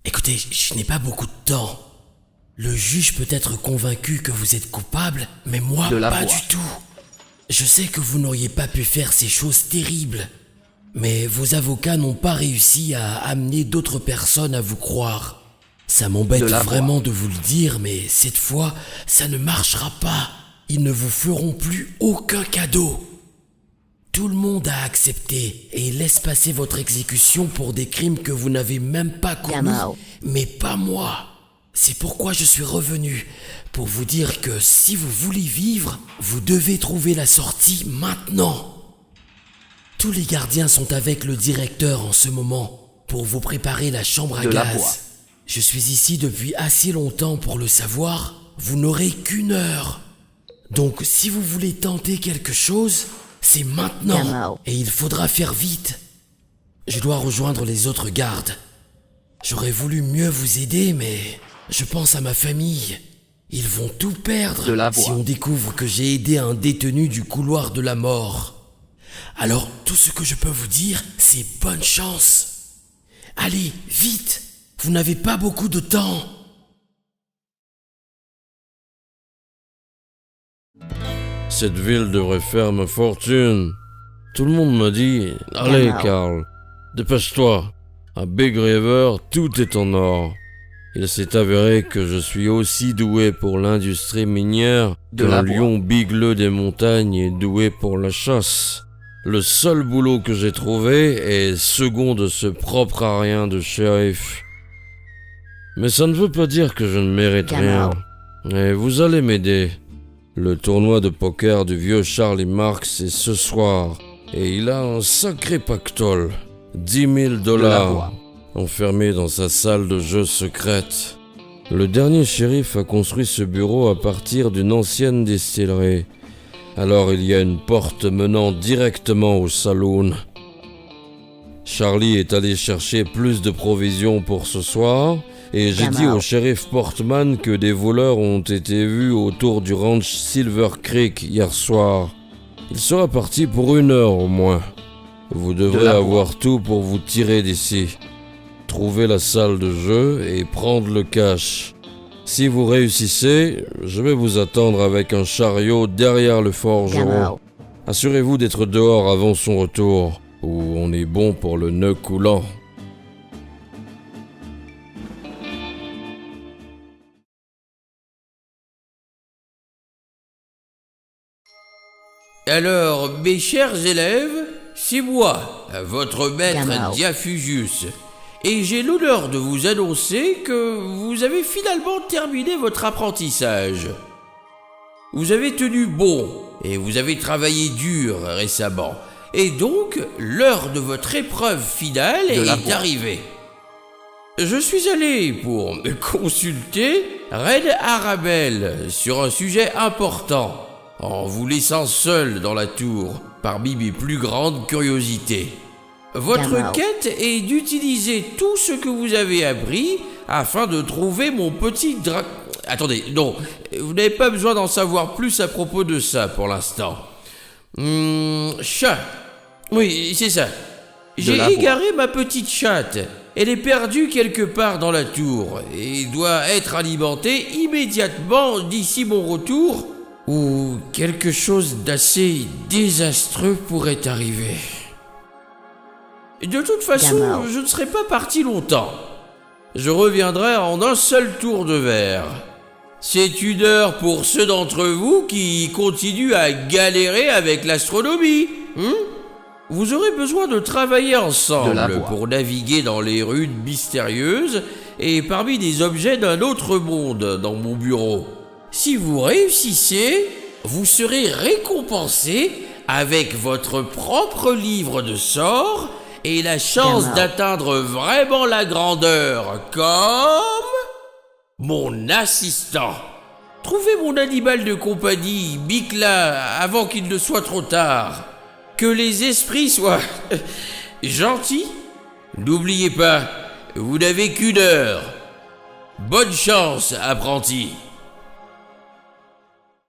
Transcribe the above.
Écoutez, je n'ai pas beaucoup de temps. Le juge peut être convaincu que vous êtes coupable, mais moi, pas du tout. Je sais que vous n'auriez pas pu faire ces choses terribles, mais vos avocats n'ont pas réussi à amener d'autres personnes à vous croire. Ça m'embête vraiment de vous le dire, mais cette fois, ça ne marchera pas. Ils ne vous feront plus aucun cadeau. Tout le monde a accepté et laisse passer votre exécution pour des crimes que vous n'avez même pas commis, mais pas moi. C'est pourquoi je suis revenu, pour vous dire que si vous voulez vivre, vous devez trouver la sortie maintenant. Tous les gardiens sont avec le directeur en ce moment, pour vous préparer la chambre à gaz. Je suis ici depuis assez longtemps pour le savoir, vous n'aurez qu'une heure. Donc si vous voulez tenter quelque chose, c'est maintenant, et il faudra faire vite. Je dois rejoindre les autres gardes. J'aurais voulu mieux vous aider, mais je pense à ma famille. Ils vont tout perdre si on découvre que j'ai aidé un détenu du couloir de la mort. Alors, tout ce que je peux vous dire, c'est bonne chance. Allez, vite, vous n'avez pas beaucoup de temps. Cette ville devrait faire ma fortune. Tout le monde me dit « Allez, Carl, dépêche-toi. À Big River, tout est en or. » Il s'est avéré que je suis aussi doué pour l'industrie minière qu'un lion bigleux des montagnes est doué pour la chasse. Le seul boulot que j'ai trouvé est second de ce propre à rien de shérif. Mais ça ne veut pas dire que je ne mérite rien. Et vous allez m'aider. Le tournoi de poker du vieux Charlie Marks est ce soir, et il a un sacré pactole. 10 000 $, enfermé dans sa salle de jeu secrète. Le dernier shérif a construit ce bureau à partir d'une ancienne distillerie. Alors il y a une porte menant directement au saloon. Charlie est allé chercher plus de provisions pour ce soir, et j'ai dit au shérif Portman que des voleurs ont été vus autour du ranch Silver Creek hier soir. Il sera parti pour 1 heure au moins. Vous devrez avoir tout pour vous tirer d'ici. Trouver la salle de jeu et prendre le cash. Si vous réussissez, je vais vous attendre avec un chariot derrière le forgeron. Assurez-vous d'être dehors avant son retour, ou on est bon pour le nœud coulant. Alors, mes chers élèves, c'est moi, votre maître Diafugius, et j'ai l'honneur de vous annoncer que vous avez finalement terminé votre apprentissage. Vous avez tenu bon, et vous avez travaillé dur récemment, et donc l'heure de votre épreuve finale est arrivée. Je suis allé pour me consulter Reine Arabelle sur un sujet important, en vous laissant seul dans la tour, parmi mes plus grandes curiosités. Votre quête est d'utiliser tout ce que vous avez appris afin de trouver mon petit Attendez, non, vous n'avez pas besoin d'en savoir plus à propos de ça pour l'instant. Chat. Oui, c'est ça. J'ai égaré ma petite chatte. Elle est perdue quelque part dans la tour et doit être alimentée immédiatement d'ici mon retour, ou quelque chose d'assez désastreux pourrait arriver. De toute façon, je ne serai pas parti longtemps. Je reviendrai en un seul tour de verre. C'est 1 heure pour ceux d'entre vous qui continuent à galérer avec l'astronomie. Vous aurez besoin de travailler ensemble pour naviguer dans les rues mystérieuses et parmi des objets d'un autre monde dans mon bureau. Si vous réussissez, vous serez récompensé avec votre propre livre de sorts et la chance d'atteindre vraiment la grandeur comme mon assistant. Trouvez mon animal de compagnie, Bicla, avant qu'il ne soit trop tard. Que les esprits soient gentils. N'oubliez pas, vous n'avez qu'1 heure. Bonne chance, apprenti.